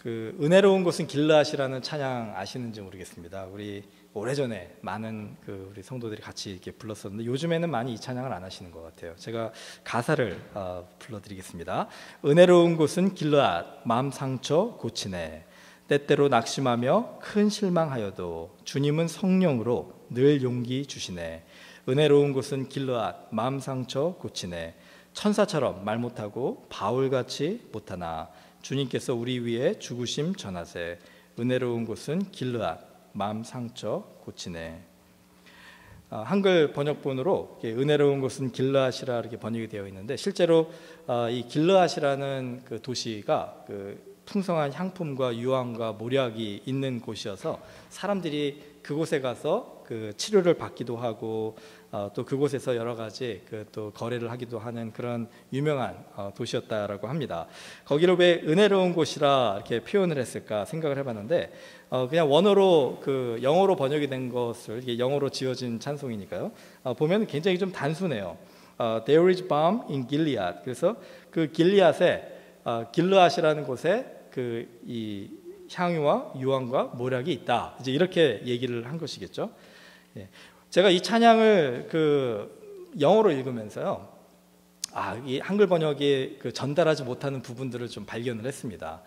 그 은혜로운 곳은 길르앗이라는 찬양 아시는지 모르겠습니다. 우리 오래전에 많은 우리 성도들이 같이 이렇게 불렀었는데 요즘에는 많이 이 찬양을 안 하시는 것 같아요. 제가 가사를 불러드리겠습니다. 은혜로운 곳은 길르앗, 마음 상처 고치네. 때때로 낙심하며 큰 실망하여도 주님은 성령으로 늘 용기 주시네. 은혜로운 곳은 길르앗, 마음 상처 고치네. 천사처럼 말 못하고 바울같이 못하나 주님께서 우리 위에 죽으심 전하세. 은혜로운 곳은 길르앗, 마음 상처 고치네. 한글 번역본으로 은혜로운 곳은 길르앗이라 이렇게 번역이 되어 있는데 실제로 이 길르앗이라는 그 도시가 풍성한 향품과 유황과 모략이 있는 곳이어서 사람들이 그곳에 가서 치료를 받기도 하고 또 그곳에서 여러 가지 또 거래를 하기도 하는 그런 유명한 도시였다라고 합니다. 거기를 왜 은혜로운 곳이라 이렇게 표현을 했을까 생각을 해봤는데 그냥 원어로 영어로 번역이 된 것을 이게 영어로 지어진 찬송이니까요. 보면 굉장히 좀 단순해요. There is balm in Gilead. 그래서 그 길리앗에 길르앗이라는 곳에 이 향유와 유황과 모략이 있다. 이제 이렇게 얘기를 한 것이겠죠. 예. 제가 이 찬양을 영어로 읽으면서요, 이 한글 번역이 전달하지 못하는 부분들을 좀 발견을 했습니다.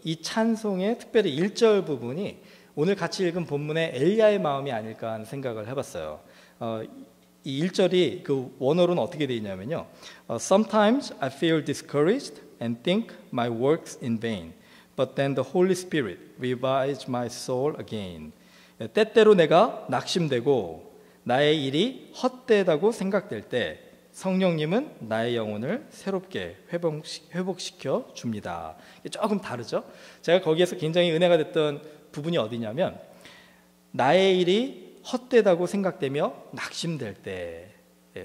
이 찬송의 특별히 1절 부분이 오늘 같이 읽은 본문의 엘리야의 마음이 아닐까 하는 생각을 해봤어요. 이 1절이 원어로는 어떻게 되어 있냐면요. Sometimes I feel discouraged and think my work's in vain, but then the Holy Spirit revives my soul again. 때때로 내가 낙심되고 나의 일이 헛되다고 생각될 때 성령님은 나의 영혼을 새롭게 회복시켜 줍니다. 조금 다르죠? 제가 거기에서 굉장히 은혜가 됐던 부분이 어디냐면 나의 일이 헛되다고 생각되며 낙심될 때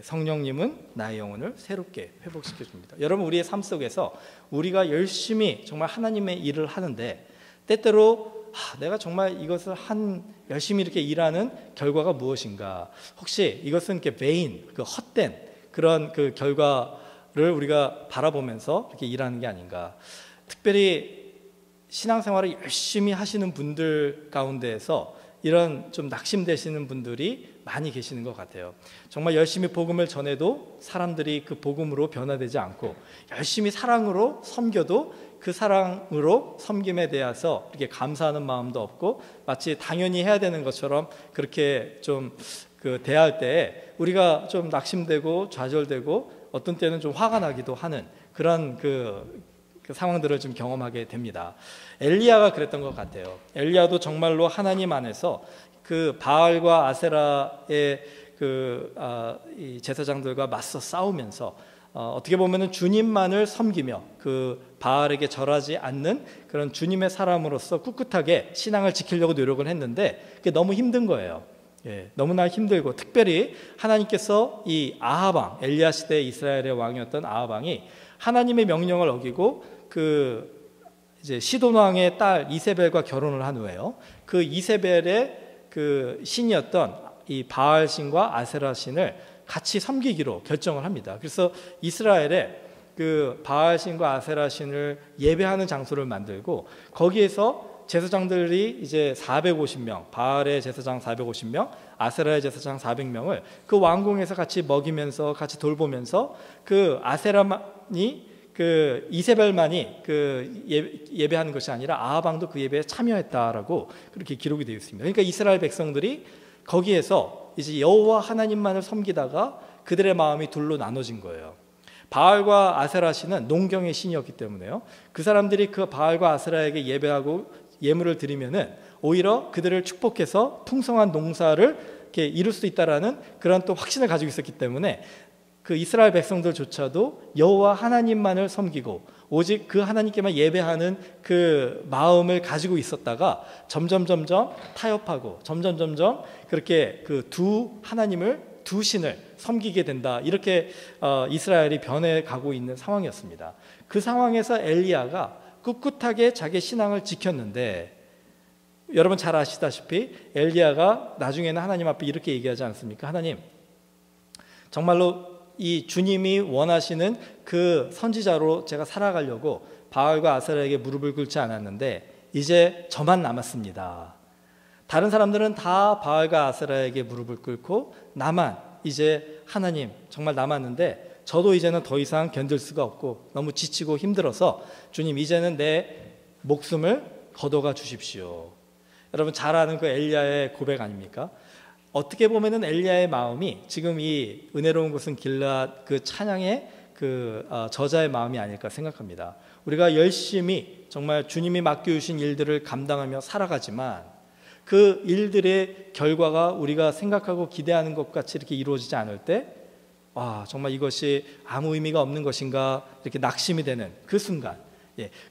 성령님은 나의 영혼을 새롭게 회복시켜 줍니다. 여러분, 우리의 삶 속에서 우리가 열심히 정말 하나님의 일을 하는데 때때로 내가 정말 이것을 열심히 이렇게 일하는 결과가 무엇인가? 혹시 이것은 이렇게 vain, 헛된 그런 결과를 우리가 바라보면서 이렇게 일하는 게 아닌가? 특별히 신앙생활을 열심히 하시는 분들 가운데에서 이런 좀 낙심되시는 분들이 많이 계시는 것 같아요. 정말 열심히 복음을 전해도 사람들이 그 복음으로 변화되지 않고 열심히 사랑으로 섬겨도 그 사랑으로 섬김에 대해서 이렇게 감사하는 마음도 없고 마치 당연히 해야 되는 것처럼 그렇게 좀 대할 때 우리가 좀 낙심되고 좌절되고 어떤 때는 좀 화가 나기도 하는 그런 그 상황들을 좀 경험하게 됩니다. 엘리야가 그랬던 것 같아요. 엘리야도 정말로 하나님 안에서 바알과 아세라의 이 제사장들과 맞서 싸우면서 어떻게 보면은 주님만을 섬기며 바알에게 절하지 않는 그런 주님의 사람으로서 꿋꿋하게 신앙을 지키려고 노력을 했는데 그게 너무 힘든 거예요. 너무나 힘들고 특별히 하나님께서 이 아하방, 엘리야 시대 이스라엘의 왕이었던 아하방이 하나님의 명령을 어기고 이제 시돈 왕의 딸 이세벨과 결혼을 한 후에요. 이세벨의 신이었던 이 바알 신과 아세라 신을 같이 섬기기로 결정을 합니다. 그래서 이스라엘에 바알 신과 아세라 신을 예배하는 장소를 만들고 거기에서 제사장들이 이제 450명, 바알의 제사장 450명, 아세라의 제사장 400명을 왕궁에서 같이 먹이면서 같이 돌보면서 아세라만이 이세벨만이 예배하는 것이 아니라 아하방도 그 예배에 참여했다라고 그렇게 기록이 되어 있습니다. 그러니까 이스라엘 백성들이 거기에서 이제 여호와 하나님만을 섬기다가 그들의 마음이 둘로 나눠진 거예요. 바알과 아세라 신은 농경의 신이었기 때문에요. 그 사람들이 바알과 아세라에게 예배하고 예물을 드리면은 오히려 그들을 축복해서 풍성한 농사를 이렇게 이룰 수 있다라는 그런 또 확신을 가지고 있었기 때문에 이스라엘 백성들조차도 여호와 하나님만을 섬기고 오직 그 하나님께만 예배하는 마음을 가지고 있었다가 점점 타협하고 점점 그렇게 두 신을 섬기게 된다. 이렇게 이스라엘이 변해가고 있는 상황이었습니다. 그 상황에서 엘리야가 꿋꿋하게 자기 신앙을 지켰는데 여러분 잘 아시다시피 엘리야가 나중에는 하나님 앞에 이렇게 얘기하지 않습니까? 하나님, 정말로 이 주님이 원하시는 그 선지자로 제가 살아가려고 바알과 아세라에게 무릎을 꿇지 않았는데 이제 저만 남았습니다. 다른 사람들은 다 바알과 아세라에게 무릎을 꿇고 나만 이제 하나님 정말 남았는데 저도 이제는 더 이상 견딜 수가 없고 너무 지치고 힘들어서 주님 이제는 내 목숨을 거둬가 주십시오. 여러분 잘 아는 그 엘리야의 고백 아닙니까? 어떻게 보면은 엘리야의 마음이 지금 이 은혜로운 곳은 길앗 그 찬양의 그 저자의 마음이 아닐까 생각합니다. 우리가 열심히 정말 주님이 맡겨주신 일들을 감당하며 살아가지만 그 일들의 결과가 우리가 생각하고 기대하는 것 같이 이렇게 이루어지지 않을 때 정말 이것이 아무 의미가 없는 것인가 이렇게 낙심이 되는 그 순간,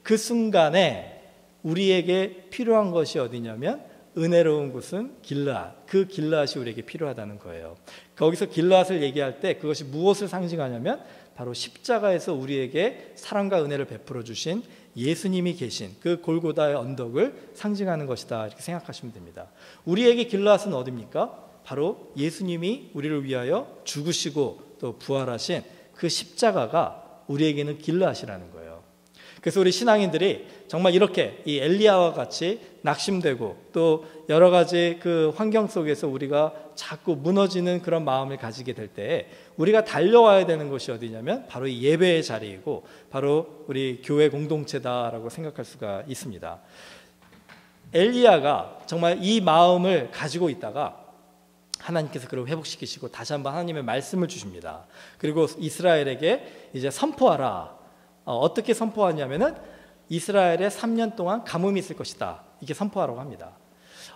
그 순간에 우리에게 필요한 것이 어디냐면 은혜로운 곳은 길앗, 그 길앗이 우리에게 필요하다는 거예요. 거기서 길앗을 얘기할 때 그것이 무엇을 상징하냐면 바로 십자가에서 우리에게 사랑과 은혜를 베풀어 주신 예수님이 계신 그 골고다의 언덕을 상징하는 것이다 이렇게 생각하시면 됩니다. 우리에게 길앗은 어디입니까? 바로 예수님이 우리를 위하여 죽으시고 또 부활하신 그 십자가가 우리에게는 길앗이라는 거예요. 그래서 우리 신앙인들이 정말 이렇게 이 엘리야와 같이 낙심되고 또 여러 가지 그 환경 속에서 우리가 자꾸 무너지는 그런 마음을 가지게 될 때 우리가 달려와야 되는 것이 어디냐면 바로 이 예배의 자리이고 바로 우리 교회 공동체다라고 생각할 수가 있습니다. 엘리야가 정말 이 마음을 가지고 있다가 하나님께서 그를 회복시키시고 다시 한번 하나님의 말씀을 주십니다. 그리고 이스라엘에게 이제 선포하라. 어떻게 선포하냐면은 이스라엘에 3년 동안 가뭄이 있을 것이다. 이렇게 선포하라고 합니다.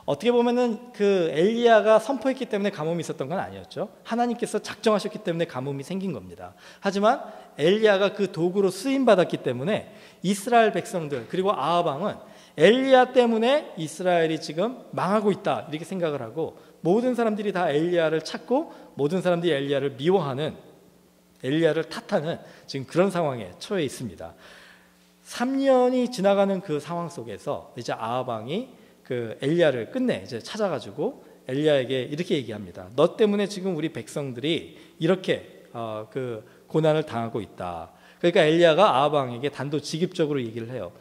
어떻게 보면은 그 엘리야가 선포했기 때문에 가뭄이 있었던 건 아니었죠. 하나님께서 작정하셨기 때문에 가뭄이 생긴 겁니다. 하지만 엘리야가 그 도구로 쓰임 받았기 때문에 이스라엘 백성들 그리고 아합 왕은 엘리야 때문에 이스라엘이 지금 망하고 있다 이렇게 생각을 하고 모든 사람들이 다 엘리야를 찾고 모든 사람들이 엘리야를 미워하는 엘리야를 탓하는 지금 그런 상황에 처해 있습니다. 3년이 지나가는 그 상황 속에서 이제 아합 왕이 그 엘리야를 끝내 이제 찾아가지고 엘리야에게 이렇게 얘기합니다. 너 때문에 지금 우리 백성들이 이렇게 그 고난을 당하고 있다. 그러니까 엘리야가 아합 왕에게 단도직입적으로 얘기를 해요.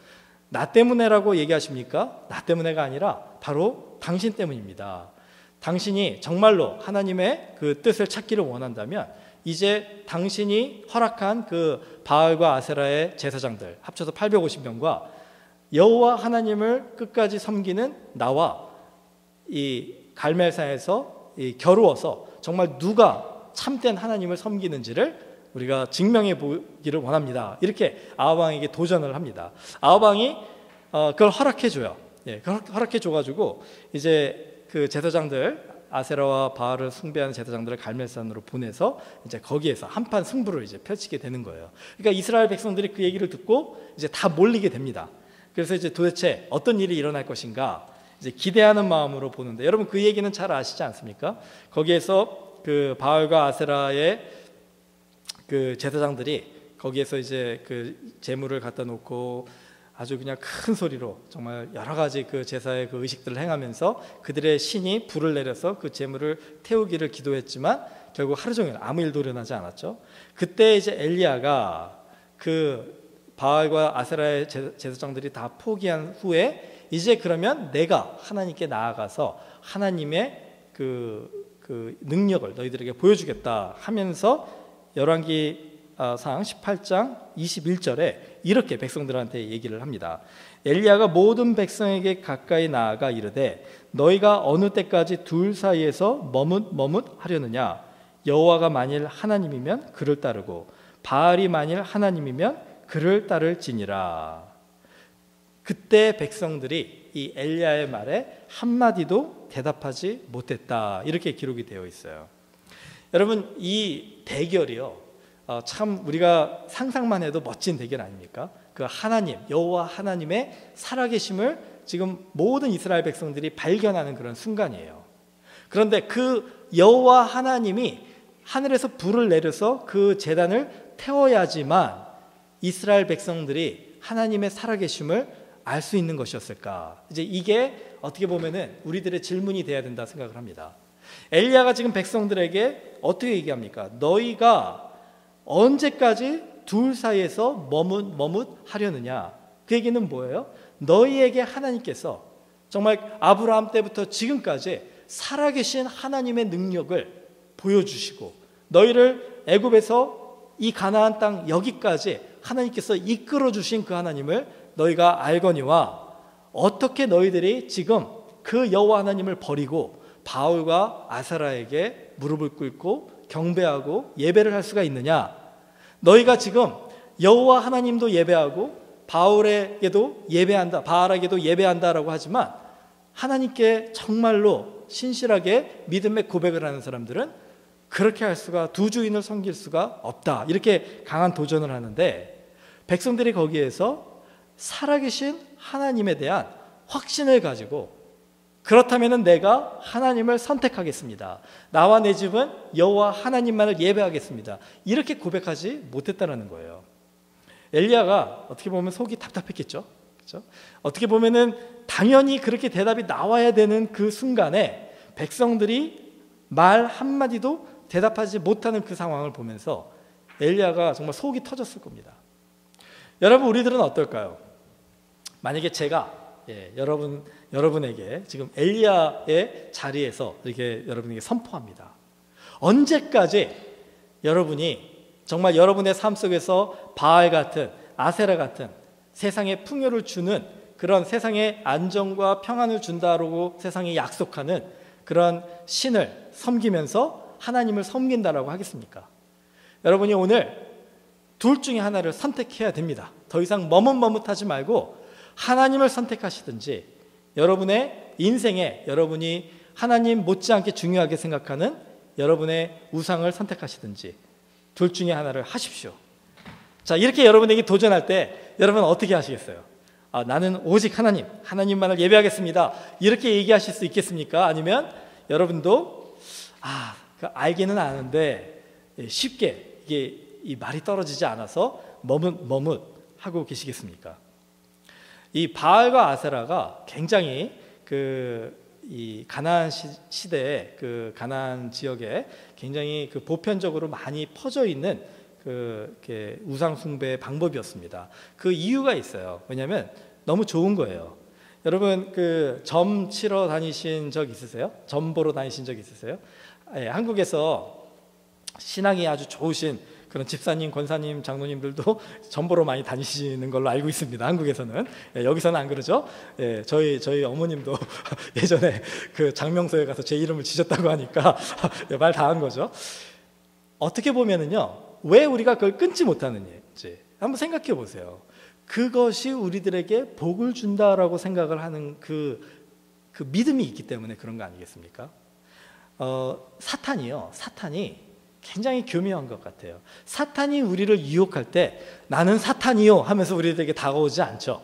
나 때문에라고 얘기하십니까? 나 때문에가 아니라 바로 당신 때문입니다. 당신이 정말로 하나님의 그 뜻을 찾기를 원한다면 이제 당신이 허락한 그 바알과 아세라의 제사장들 합쳐서 850명과 여호와 하나님을 끝까지 섬기는 나와 이 갈멜산에서 겨루어서 정말 누가 참된 하나님을 섬기는지를 우리가 증명해 보기를 원합니다. 이렇게 아합 왕에게 도전을 합니다. 아합 왕이 그걸 허락해 줘요. 허락해 줘가지고 이제 그 제사장들 아세라와 바알을 숭배하는 제사장들을 갈멜산으로 보내서 이제 거기에서 한판 승부를 이제 펼치게 되는 거예요. 그러니까 이스라엘 백성들이 그 얘기를 듣고 이제 다 몰리게 됩니다. 그래서 이제 도대체 어떤 일이 일어날 것인가 이제 기대하는 마음으로 보는데 여러분 그 얘기는 잘 아시지 않습니까? 거기에서 그 바알과 아세라의 그 제사장들이 거기에서 이제 그 제물을 갖다 놓고 아주 그냥 큰 소리로 정말 여러 가지 그 제사의 그 의식들을 행하면서 그들의 신이 불을 내려서 그 제물을 태우기를 기도했지만 결국 하루 종일 아무 일도 일어나지 않았죠. 그때 이제 엘리야가 그 바알과 아세라의 제사장들이 다 포기한 후에 이제 그러면 내가 하나님께 나아가서 하나님의 그 능력을 너희들에게 보여주겠다 하면서 열왕기 상 18장 21절에 이렇게 백성들한테 얘기를 합니다. 엘리야가 모든 백성에게 가까이 나아가 이르되 너희가 어느 때까지 둘 사이에서 머뭇하려느냐 여호와가 만일 하나님이면 그를 따르고 바알이 만일 하나님이면 그를 따를지니라. 그때 백성들이 이 엘리야의 말에 한마디도 대답하지 못했다 이렇게 기록이 되어 있어요. 여러분 이 대결이요 참 우리가 상상만 해도 멋진 대결 아닙니까? 그 하나님 여호와 하나님의 살아계심을 지금 모든 이스라엘 백성들이 발견하는 그런 순간이에요. 그런데 그 여호와 하나님이 하늘에서 불을 내려서 그 제단을 태워야지만 이스라엘 백성들이 하나님의 살아계심을 알 수 있는 것이었을까? 이제 이게 어떻게 보면은 우리들의 질문이 돼야 된다 생각을 합니다. 엘리야가 지금 백성들에게 어떻게 얘기합니까? 너희가 언제까지 둘 사이에서 머뭇하려느냐? 그 얘기는 뭐예요? 너희에게 하나님께서 정말 아브라함 때부터 지금까지 살아계신 하나님의 능력을 보여주시고 너희를 애굽에서 이 가나안 땅 여기까지 하나님께서 이끌어 주신 그 하나님을 너희가 알거니와 어떻게 너희들이 지금 그 여호와 하나님을 버리고 바울과 아사라에게 무릎을 꿇고 경배하고 예배를 할 수가 있느냐? 너희가 지금 여호와 하나님도 예배하고 바울에게도 예배한다, 바알에게도 예배한다라고 하지만 하나님께 정말로 신실하게 믿음의 고백을 하는 사람들은 그렇게 할 수가, 두 주인을 섬길 수가 없다. 이렇게 강한 도전을 하는데 백성들이 거기에서 살아계신 하나님에 대한 확신을 가지고 그렇다면 내가 하나님을 선택하겠습니다. 나와 내 집은 여호와 하나님만을 예배하겠습니다. 이렇게 고백하지 못했다는 거예요. 엘리야가 어떻게 보면 속이 답답했겠죠. 그렇죠? 어떻게 보면은 당연히 그렇게 대답이 나와야 되는 그 순간에 백성들이 말 한마디도 대답하지 못하는 그 상황을 보면서 엘리야가 정말 속이 터졌을 겁니다. 여러분, 우리들은 어떨까요? 만약에 제가 여러분에게 지금 엘리야의 자리에서 이렇게 여러분에게 선포합니다. 언제까지 여러분이 정말 여러분의 삶 속에서 바알 같은, 아세라 같은 세상에 풍요를 주는 그런 세상에 안정과 평안을 준다라고 세상에 약속하는 그런 신을 섬기면서 하나님을 섬긴다라고 하겠습니까? 여러분이 오늘 둘 중에 하나를 선택해야 됩니다. 더 이상 머뭇머뭇하지 말고 하나님을 선택하시든지 여러분의 인생에 여러분이 하나님 못지않게 중요하게 생각하는 여러분의 우상을 선택하시든지 둘 중에 하나를 하십시오. 자, 이렇게 여러분에게 도전할 때 여러분 어떻게 하시겠어요? 나는 오직 하나님만을 예배하겠습니다. 이렇게 얘기하실 수 있겠습니까? 아니면 여러분도 알기는 아는데 쉽게 이게 이 말이 떨어지지 않아서 머뭇하고 계시겠습니까? 이 바알과 아세라가 굉장히 이 가나안 시대에 그 가나안 지역에 굉장히 그 보편적으로 많이 퍼져 있는 우상 숭배의 방법이었습니다. 그 이유가 있어요. 왜냐하면 너무 좋은 거예요. 여러분 점 치러 다니신 적 있으세요? 점 보러 다니신 적 있으세요? 한국에서 신앙이 아주 좋으신 그런 집사님, 권사님, 장로님들도 점 보러 많이 다니시는 걸로 알고 있습니다. 한국에서는. 여기서는 안 그러죠? 저희 어머님도 예전에 그 장명소에 가서 제 이름을 지셨다고 하니까 말 다 한 거죠. 어떻게 보면은요, 왜 우리가 그걸 끊지 못하는지 한번 생각해 보세요. 그것이 우리들에게 복을 준다라고 생각을 하는 그 믿음이 있기 때문에 그런 거 아니겠습니까? 사탄이 굉장히 교묘한 것 같아요. 사탄이 우리를 유혹할 때 나는 사탄이요 하면서 우리들에게 다가오지 않죠.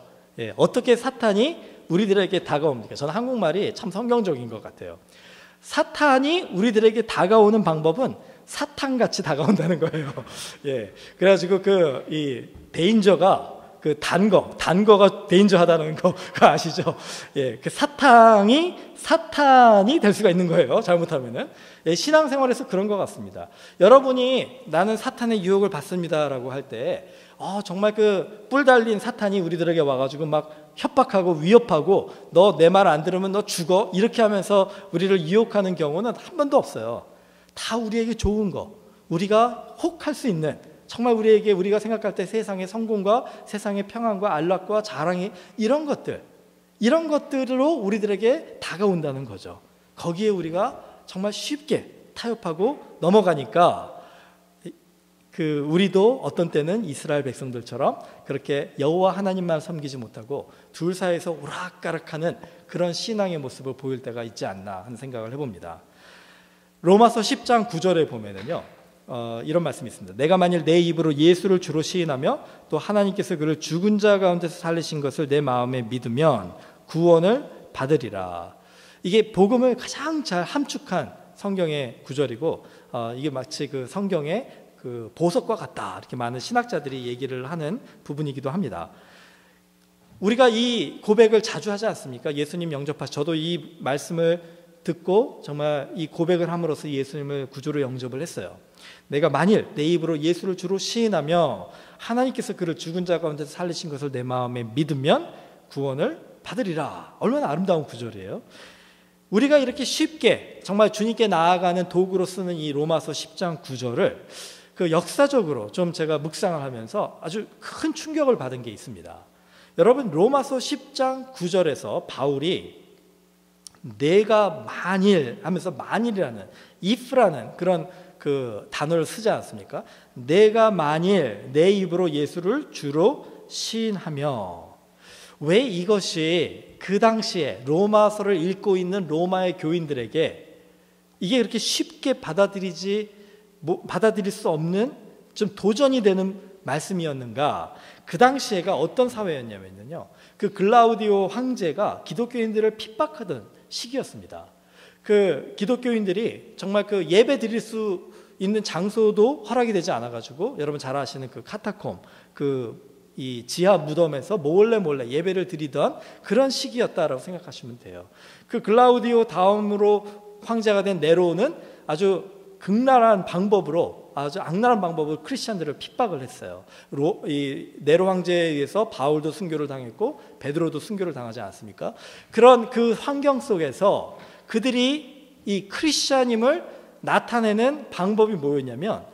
어떻게 사탄이 우리들에게 다가옵니까? 저는 한국말이 참 성경적인 것 같아요. 사탄이 우리들에게 다가오는 방법은 사탄같이 다가온다는 거예요. 그래가지고 이 데인저가 단거가 데인저하다는 거 아시죠? 그 사탄이 될 수가 있는 거예요. 잘못하면은. 신앙생활에서 그런 것 같습니다. 여러분이 나는 사탄의 유혹을 받습니다라고 할 때, 정말 뿔 달린 사탄이 우리들에게 와가지고 막 협박하고 위협하고 너 내 말 안 들으면 너 죽어 이렇게 하면서 우리를 유혹하는 경우는 한 번도 없어요. 다 우리에게 좋은 거, 우리가 혹할 수 있는 정말 우리가 생각할 때 세상의 성공과 세상의 평안과 안락과 자랑이 이런 것들로 우리들에게 다가온다는 거죠. 거기에 우리가 정말 쉽게 타협하고 넘어가니까 우리도 어떤 때는 이스라엘 백성들처럼 그렇게 여호와 하나님만 섬기지 못하고 둘 사이에서 오락가락하는 그런 신앙의 모습을 보일 때가 있지 않나 하는 생각을 해봅니다. 로마서 10장 9절에 보면은요, 이런 말씀이 있습니다. 내가 만일 내 입으로 예수를 주로 시인하며 또 하나님께서 그를 죽은 자 가운데서 살리신 것을 내 마음에 믿으면 구원을 받으리라. 이게 복음을 가장 잘 함축한 성경의 구절이고, 이게 마치 성경의 보석과 같다 이렇게 많은 신학자들이 얘기를 하는 부분이기도 합니다. 우리가 이 고백을 자주 하지 않습니까? 예수님 영접하시. 저도 이 말씀을 듣고 정말 이 고백을 함으로써 예수님을 구주로 영접을 했어요. 내가 만일 내 입으로 예수를 주로 시인하며 하나님께서 그를 죽은 자 가운데서 살리신 것을 내 마음에 믿으면 구원을 받으리라. 얼마나 아름다운 구절이에요. 우리가 이렇게 쉽게 정말 주님께 나아가는 도구로 쓰는 이 로마서 10장 9절을 그 역사적으로 좀 제가 묵상을 하면서 아주 큰 충격을 받은 게 있습니다. 여러분, 로마서 10장 9절에서 바울이 내가 만일 하면서 만일이라는 if라는 그런 그 단어를 쓰지 않습니까? 내가 만일 내 입으로 예수를 주로 시인하며. 왜 이것이 그 당시에 로마서를 읽고 있는 로마의 교인들에게 이게 그렇게 쉽게 받아들일 수 없는 좀 도전이 되는 말씀이었는가? 그 당시에가 어떤 사회였냐면요, 그 글라우디오 황제가 기독교인들을 핍박하던 시기였습니다. 그 기독교인들이 정말 그 예배 드릴 수 있는 장소도 허락이 되지 않아가지고, 여러분 잘 아시는 그 카타콤, 이 지하 무덤에서 몰래 예배를 드리던 그런 시기였다라고 생각하시면 돼요. 그 글라우디오 다음으로 황제가 된 네로는 아주 악랄한 방법으로 크리스찬들을 핍박을 했어요. 이 네로 황제에 의해서 바울도 순교를 당했고 베드로도 순교를 당하지 않았습니까? 그런 그 환경 속에서 그들이 이 크리스찬임을 나타내는 방법이 뭐였냐면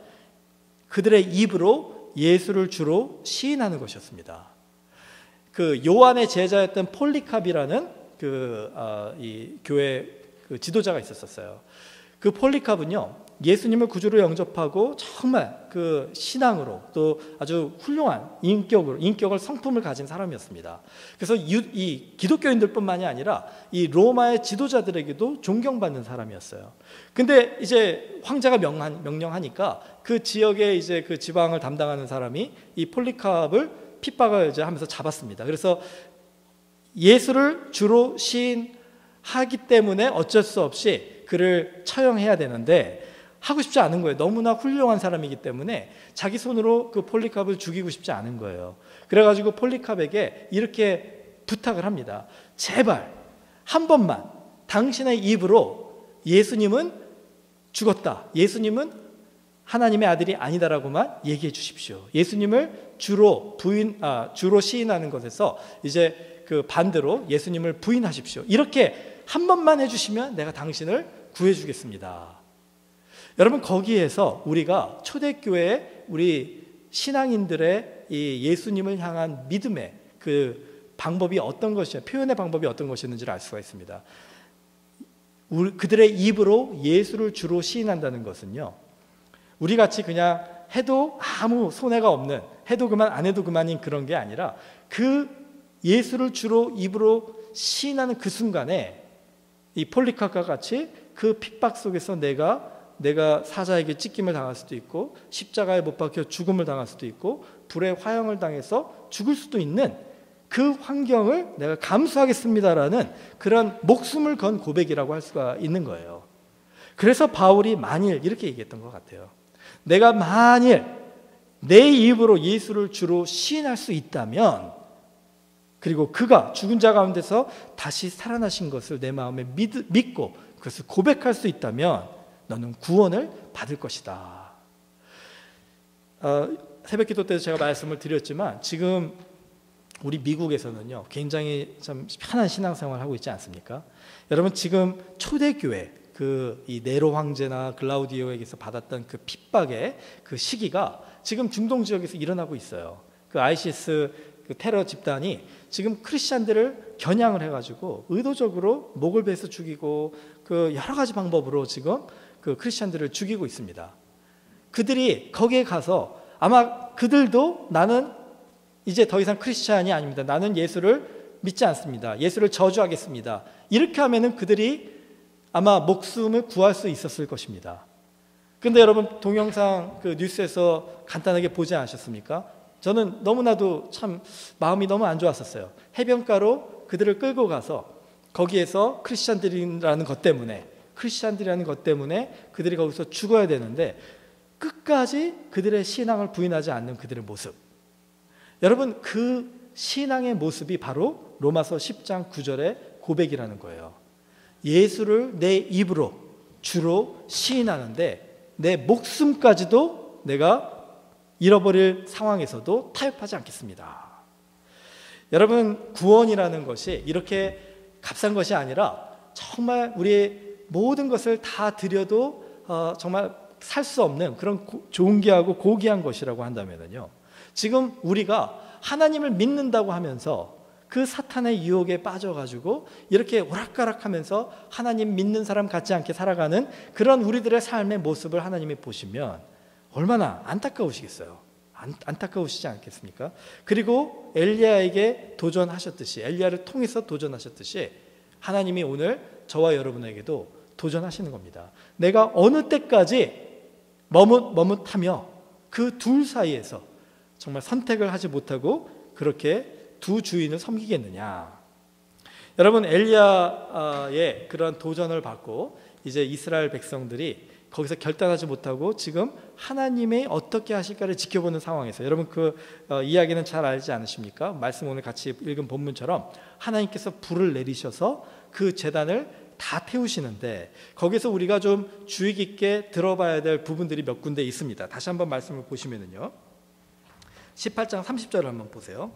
그들의 입으로 예수를 주로 시인하는 것이었습니다. 그 요한의 제자였던 폴리캅이라는 이 교회 그 지도자가 있었어요. 그 폴리캅은요, 예수님을 구주로 영접하고 정말 그 신앙으로 또 아주 훌륭한 인격을 성품을 가진 사람이었습니다. 그래서 이 기독교인들뿐만이 아니라 이 로마의 지도자들에게도 존경받는 사람이었어요. 근데 이제 황제가 명령하니까 그 지역의 이제 그 지방을 담당하는 사람이 이 폴리캅을 핍박을 이제 하면서 잡았습니다. 그래서 예수를 주로 시인하기 때문에 어쩔 수 없이 그를 처형해야 되는데 하고 싶지 않은 거예요. 너무나 훌륭한 사람이기 때문에 자기 손으로 그 폴리캅을 죽이고 싶지 않은 거예요. 그래가지고 폴리캅에게 이렇게 부탁을 합니다. 제발 한 번만 당신의 입으로 예수님은 죽었다, 예수님은 하나님의 아들이 아니다라고만 얘기해 주십시오. 예수님을 주로 시인하는 것에서 이제 그 반대로 예수님을 부인하십시오. 이렇게 한 번만 해주시면 내가 당신을 구해주겠습니다. 여러분, 거기에서 우리가 초대교회 우리 신앙인들의 이 예수님을 향한 믿음의 그 방법이 어떤 것이냐, 표현의 방법이 어떤 것이었는지를 알 수가 있습니다. 그들의 입으로 예수를 주로 시인한다는 것은요, 우리 같이 그냥 해도 아무 손해가 없는, 해도 그만 안 해도 그만인 그런 게 아니라 그 예수를 주로 입으로 시인하는 그 순간에 이 폴리캅과 같이 그 핍박 속에서 내가 사자에게 찢김을 당할 수도 있고 십자가에 못 박혀 죽음을 당할 수도 있고 불의 화형을 당해서 죽을 수도 있는 그 환경을 내가 감수하겠습니다라는 그런 목숨을 건 고백이라고 할 수가 있는 거예요. 그래서 바울이 만일 이렇게 얘기했던 것 같아요. 내가 만일 내 입으로 예수를 주로 시인할 수 있다면, 그리고 그가 죽은 자 가운데서 다시 살아나신 것을 내 마음에 믿고 그것을 고백할 수 있다면 너는 구원을 받을 것이다. 새벽기도 때도 제가 말씀을 드렸지만 지금 우리 미국에서는요, 굉장히 참 편한 신앙생활을 하고 있지 않습니까? 여러분, 지금 초대교회 이 네로 황제나 글라우디오에게서 받았던 그 핍박의 그 시기가 지금 중동 지역에서 일어나고 있어요. 그 아이시스 그 테러 집단이 지금 크리스찬들을 겨냥을 해가지고 의도적으로 목을 베서 죽이고 그 여러 가지 방법으로 지금 그 크리스찬들을 죽이고 있습니다. 그들이 거기에 가서 아마 그들도 나는 이제 더 이상 크리스찬이 아닙니다, 나는 예수를 믿지 않습니다, 예수를 저주하겠습니다, 이렇게 하면은 그들이 아마 목숨을 구할 수 있었을 것입니다. 그런데 여러분, 동영상 그 뉴스에서 간단하게 보지 않으셨습니까? 저는 너무나도 참 마음이 너무 안 좋았었어요. 해변가로 그들을 끌고 가서 거기에서 크리스찬들이라는 것 때문에 그들이 거기서 죽어야 되는데 끝까지 그들의 신앙을 부인하지 않는 그들의 모습. 여러분, 그 신앙의 모습이 바로 로마서 10장 9절의 고백이라는 거예요. 예수를 내 입으로 주로 시인하는데 내 목숨까지도 내가 잃어버릴 상황에서도 타협하지 않겠습니다. 여러분, 구원이라는 것이 이렇게 값싼 것이 아니라 정말 우리의 모든 것을 다 드려도 정말 살 수 없는 그런 존귀하고 고귀한 것이라고 한다면요, 지금 우리가 하나님을 믿는다고 하면서 그 사탄의 유혹에 빠져가지고 이렇게 오락가락하면서 하나님 믿는 사람 같지 않게 살아가는 그런 우리들의 삶의 모습을 하나님이 보시면 얼마나 안타까우시겠어요. 안타까우시지 않겠습니까? 그리고 엘리야에게 도전하셨듯이, 엘리야를 통해서 도전하셨듯이 하나님이 오늘 저와 여러분에게도 도전하시는 겁니다. 내가 어느 때까지 머뭇하며 그 둘 사이에서 정말 선택을 하지 못하고 그렇게 두 주인을 섬기겠느냐. 여러분, 엘리야의 그런 도전을 받고 이제 이스라엘 백성들이 거기서 결단하지 못하고 지금 하나님이 어떻게 하실까를 지켜보는 상황에서, 여러분 그 이야기는 잘 알지 않으십니까? 말씀 오늘 같이 읽은 본문처럼 하나님께서 불을 내리셔서 그 제단을 다 태우시는데, 거기서 우리가 좀 주의 깊게 들어봐야 될 부분들이 몇 군데 있습니다. 다시 한번 말씀을 보시면은요, 18장 30절을 한번 보세요.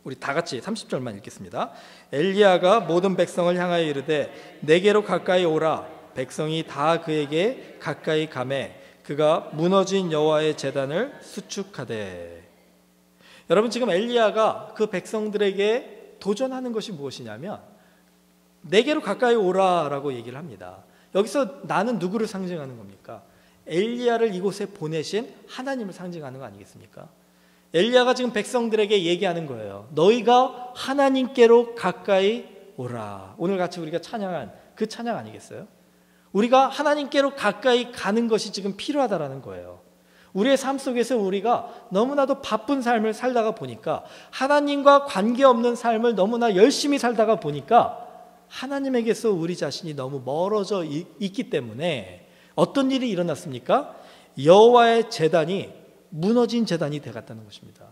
우리 다 같이 30절만 읽겠습니다. 엘리야가 모든 백성을 향하여 이르되 내게로 가까이 오라. 백성이 다 그에게 가까이 가매 그가 무너진 여호와의 제단을 수축하되. 여러분, 지금 엘리야가 그 백성들에게 도전하는 것이 무엇이냐면 내게로 가까이 오라라고 얘기를 합니다. 여기서 나는 누구를 상징하는 겁니까? 엘리야를 이곳에 보내신 하나님을 상징하는 거 아니겠습니까? 엘리야가 지금 백성들에게 얘기하는 거예요. 너희가 하나님께로 가까이 오라. 오늘 같이 우리가 찬양한 그 찬양 아니겠어요? 우리가 하나님께로 가까이 가는 것이 지금 필요하다라는 거예요. 우리의 삶 속에서 우리가 너무나도 바쁜 삶을 살다가 보니까, 하나님과 관계없는 삶을 너무나 열심히 살다가 보니까 하나님에게서 우리 자신이 너무 멀어져 있기 때문에 어떤 일이 일어났습니까? 여호와의 제단이 무너진 제단이 되었다는 것입니다.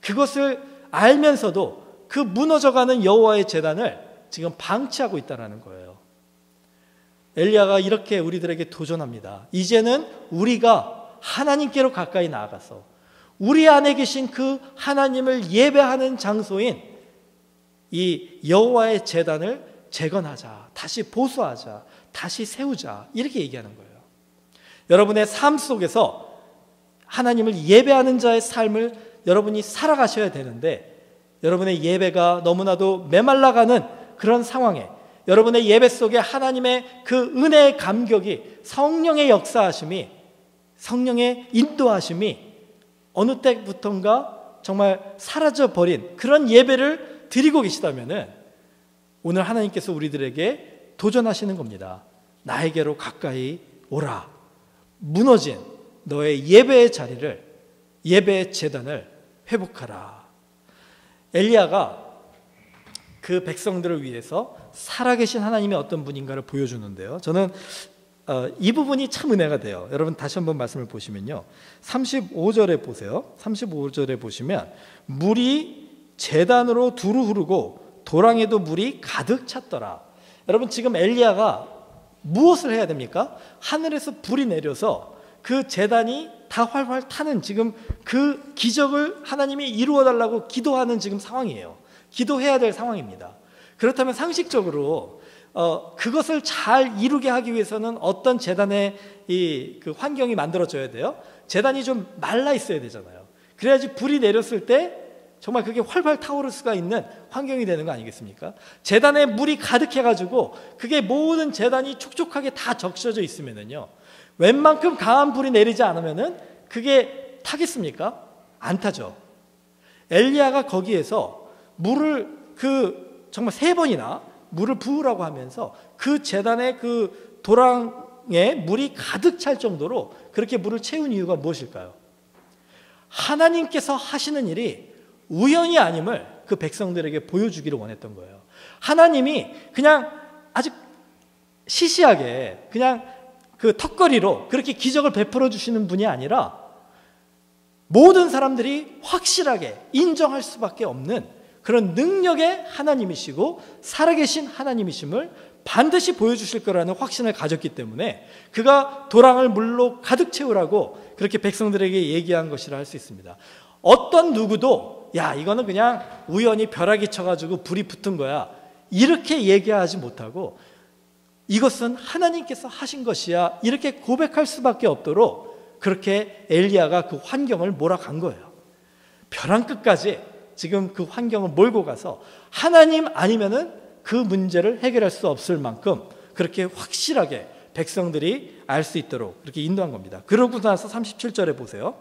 그것을 알면서도 그 무너져가는 여호와의 제단을 지금 방치하고 있다는 거예요. 엘리야가 이렇게 우리들에게 도전합니다. 이제는 우리가 하나님께로 가까이 나아가서 우리 안에 계신 그 하나님을 예배하는 장소인 이 여호와의 제단을 재건하자, 다시 보수하자, 다시 세우자, 이렇게 얘기하는 거예요. 여러분의 삶 속에서 하나님을 예배하는 자의 삶을 여러분이 살아가셔야 되는데, 여러분의 예배가 너무나도 메말라가는 그런 상황에, 여러분의 예배 속에 하나님의 그 은혜의 감격이, 성령의 역사하심이, 성령의 인도하심이 어느 때부턴가 정말 사라져버린 그런 예배를 드리고 계시다면은 오늘 하나님께서 우리들에게 도전하시는 겁니다. 나에게로 가까이 오라. 무너진 너의 예배의 자리를, 예배의 제단을 회복하라. 엘리야가 그 백성들을 위해서 살아계신 하나님이 어떤 분인가를 보여주는데요, 저는 이 부분이 참 은혜가 돼요. 여러분 다시 한번 말씀을 보시면요, 35절에 보세요. 35절에 보시면 물이 제단으로 두루 흐르고 도랑에도 물이 가득 찼더라. 여러분, 지금 엘리야가 무엇을 해야 됩니까? 하늘에서 불이 내려서 그 제단이 다 활활 타는 지금 그 기적을 하나님이 이루어달라고 기도하는 지금 상황이에요. 기도해야 될 상황입니다. 그렇다면 상식적으로 그것을 잘 이루게 하기 위해서는 어떤 제단의 그 환경이 만들어져야 돼요? 제단이 좀 말라 있어야 되잖아요. 그래야지 불이 내렸을 때 정말 그게 활활 타오를 수가 있는 환경이 되는 거 아니겠습니까? 제단에 물이 가득해가지고 그게 모든 제단이 촉촉하게 다 적셔져 있으면은요, 웬만큼 강한 불이 내리지 않으면은 그게 타겠습니까? 안 타죠. 엘리야가 거기에서 물을 정말 3번이나 물을 부으라고 하면서 그 제단의 그 도랑에 물이 가득 찰 정도로 그렇게 물을 채운 이유가 무엇일까요? 하나님께서 하시는 일이 우연이 아님을 그 백성들에게 보여주기를 원했던 거예요. 하나님이 그냥 아주 시시하게 그냥 그 턱걸이로 그렇게 기적을 베풀어 주시는 분이 아니라 모든 사람들이 확실하게 인정할 수밖에 없는 그런 능력의 하나님이시고 살아계신 하나님이심을 반드시 보여주실 거라는 확신을 가졌기 때문에 그가 도랑을 물로 가득 채우라고 그렇게 백성들에게 얘기한 것이라 할 수 있습니다. 어떤 누구도 야 이거는 그냥 우연히 벼락이 쳐가지고 불이 붙은 거야 이렇게 얘기하지 못하고 이것은 하나님께서 하신 것이야 이렇게 고백할 수밖에 없도록 그렇게 엘리야가 그 환경을 몰아간 거예요. 벼랑 끝까지 지금 그 환경을 몰고 가서 하나님 아니면은 그 문제를 해결할 수 없을 만큼 그렇게 확실하게 백성들이 알 수 있도록 그렇게 인도한 겁니다. 그러고 나서 37절에 보세요.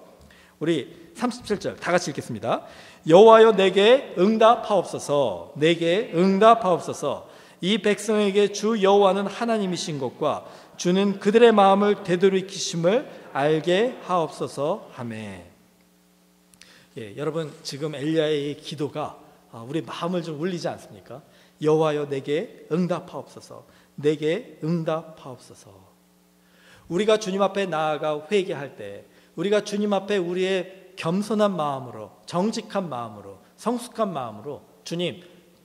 우리 37절 다 같이 읽겠습니다. 여호와여 내게 응답하옵소서. 내게 응답하옵소서. 이 백성에게 주 여호와는 하나님이신 것과 주는 그들의 마음을 되돌이키심을 알게 하옵소서 하매. 예, 여러분 지금 엘리야의 기도가 우리 마음을 좀 울리지 않습니까? 여호와여 내게 응답하옵소서. 내게 응답하옵소서. 우리가 주님 앞에 나아가 회개할 때 우리가 주님 앞에 우리의 겸손한 마음으로 정직한 마음으로 성숙한 마음으로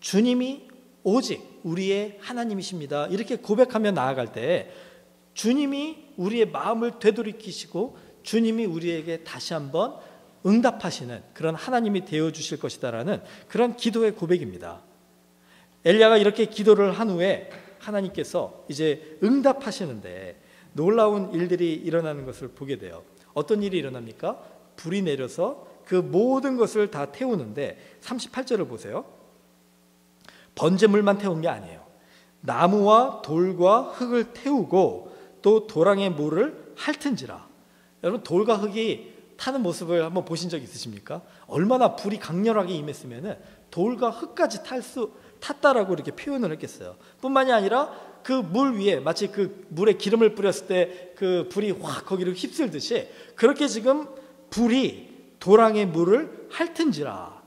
주님이 오직 우리의 하나님이십니다 이렇게 고백하며 나아갈 때 주님이 우리의 마음을 되돌이키시고 주님이 우리에게 다시 한번 응답하시는 그런 하나님이 되어주실 것이다라는 그런 기도의 고백입니다. 엘리야가 이렇게 기도를 한 후에 하나님께서 이제 응답하시는데 놀라운 일들이 일어나는 것을 보게 돼요. 어떤 일이 일어납니까? 불이 내려서 그 모든 것을 다 태우는데 38절을 보세요. 번제물만 태운 게 아니에요. 나무와 돌과 흙을 태우고 또 도랑의 물을 핥은지라. 여러분 돌과 흙이 타는 모습을 한번 보신 적 있으십니까? 얼마나 불이 강렬하게 임했으면 돌과 흙까지 탔다라고 이렇게 표현을 했겠어요. 뿐만이 아니라 그 물 위에 마치 그 물에 기름을 뿌렸을 때 그 불이 확 거기를 휩쓸듯이 그렇게 지금 불이 도랑의 물을 핥은지라.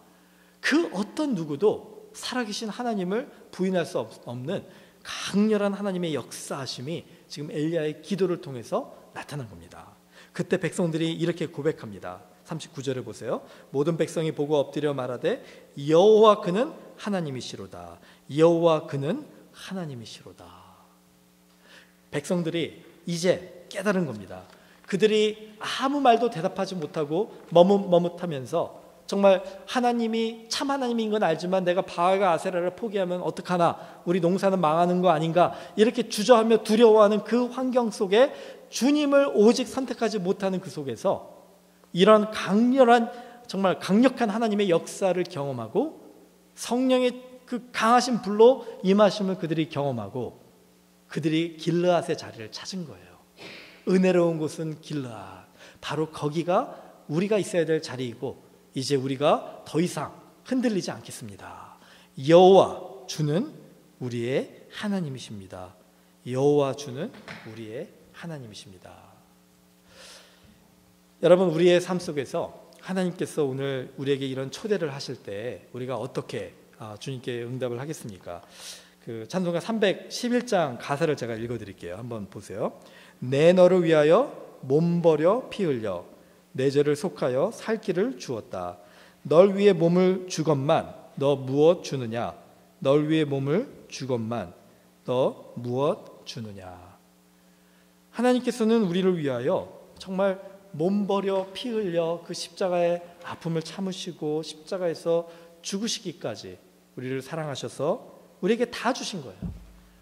그 어떤 누구도 살아계신 하나님을 부인할 수 없는 강렬한 하나님의 역사하심이 지금 엘리야의 기도를 통해서 나타난 겁니다. 그때 백성들이 이렇게 고백합니다. 39절을 보세요. 모든 백성이 보고 엎드려 말하되 여호와 그는 하나님이시로다. 여호와 그는 하나님이시로다. 백성들이 이제 깨달은 겁니다. 그들이 아무 말도 대답하지 못하고 머뭇머뭇하면서 정말 하나님이 참 하나님인 건 알지만 내가 바알과 아세라를 포기하면 어떡하나 우리 농사는 망하는 거 아닌가 이렇게 주저하며 두려워하는 그 환경 속에 주님을 오직 선택하지 못하는 그 속에서 이런 강렬한 정말 강력한 하나님의 역사를 경험하고 성령의 그 강하신 불로 임하심을 그들이 경험하고 그들이 길르앗의 자리를 찾은 거예요. 은혜로운 곳은 길르앗. 바로 거기가 우리가 있어야 될 자리이고 이제 우리가 더 이상 흔들리지 않겠습니다. 여호와 주는 우리의 하나님이십니다. 여호와 주는 우리의 하나님이십니다. 여러분 우리의 삶 속에서 하나님께서 오늘 우리에게 이런 초대를 하실 때 우리가 어떻게 주님께 응답을 하겠습니까? 그 찬송가 311장 가사를 제가 읽어드릴게요. 한번 보세요. 내 너를 위하여 몸 버려 피 흘려 내 죄를 속하여 살 길을 주었다. 널 위해 몸을 주건만 너 무엇 주느냐? 널 위해 몸을 주건만 너 무엇 주느냐? 하나님께서는 우리를 위하여 정말 몸 버려 피 흘려 그 십자가의 아픔을 참으시고 십자가에서 죽으시기까지 우리를 사랑하셔서 우리에게 다 주신 거예요.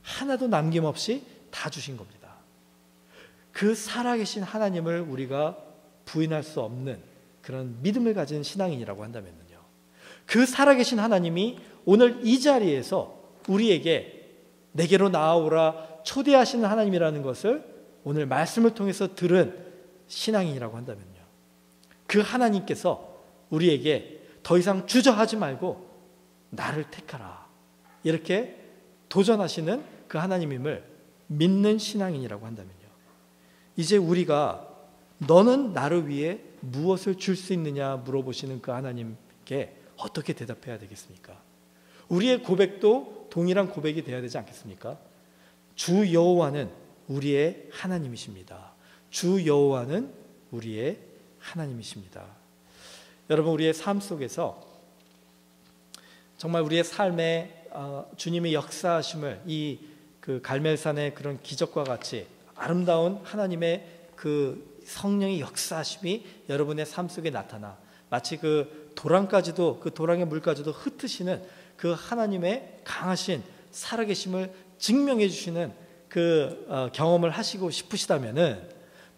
하나도 남김없이 다 주신 겁니다. 그 살아계신 하나님을 우리가 부인할 수 없는 그런 믿음을 가진 신앙인이라고 한다면요. 그 살아계신 하나님이 오늘 이 자리에서 우리에게 내게로 나아오라 초대하시는 하나님이라는 것을 오늘 말씀을 통해서 들은 신앙인이라고 한다면요. 그 하나님께서 우리에게 더 이상 주저하지 말고 나를 택하라 이렇게 도전하시는 그 하나님임을 믿는 신앙인이라고 한다면요. 이제 우리가 너는 나를 위해 무엇을 줄 수 있느냐 물어보시는 그 하나님께 어떻게 대답해야 되겠습니까? 우리의 고백도 동일한 고백이 되어야 되지 않겠습니까? 주 여호와는 우리의 하나님이십니다. 주 여호와는 우리의 하나님이십니다. 여러분 우리의 삶 속에서 정말 우리의 삶에 주님의 역사하심을 이 그 갈멜산의 그런 기적과 같이 아름다운 하나님의 그 성령의 역사하심이 여러분의 삶 속에 나타나 마치 그 도랑까지도 그 도랑의 물까지도 흩으시는 그 하나님의 강하신 살아계심을 증명해 주시는 그 경험을 하시고 싶으시다면은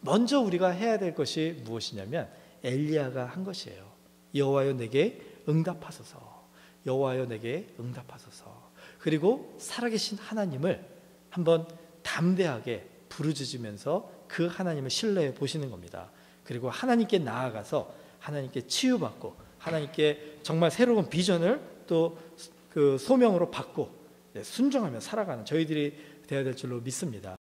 먼저 우리가 해야 될 것이 무엇이냐면 엘리야가 한 것이에요. 여호와여 내게 응답하소서. 여호와여 내게 응답하소서. 그리고 살아계신 하나님을 한번 담대하게 부르짖으면서 그 하나님을 신뢰해 보시는 겁니다. 그리고 하나님께 나아가서 하나님께 치유받고 하나님께 정말 새로운 비전을 또 그 소명으로 받고 순종하며 살아가는 저희들이 되어야 될 줄로 믿습니다.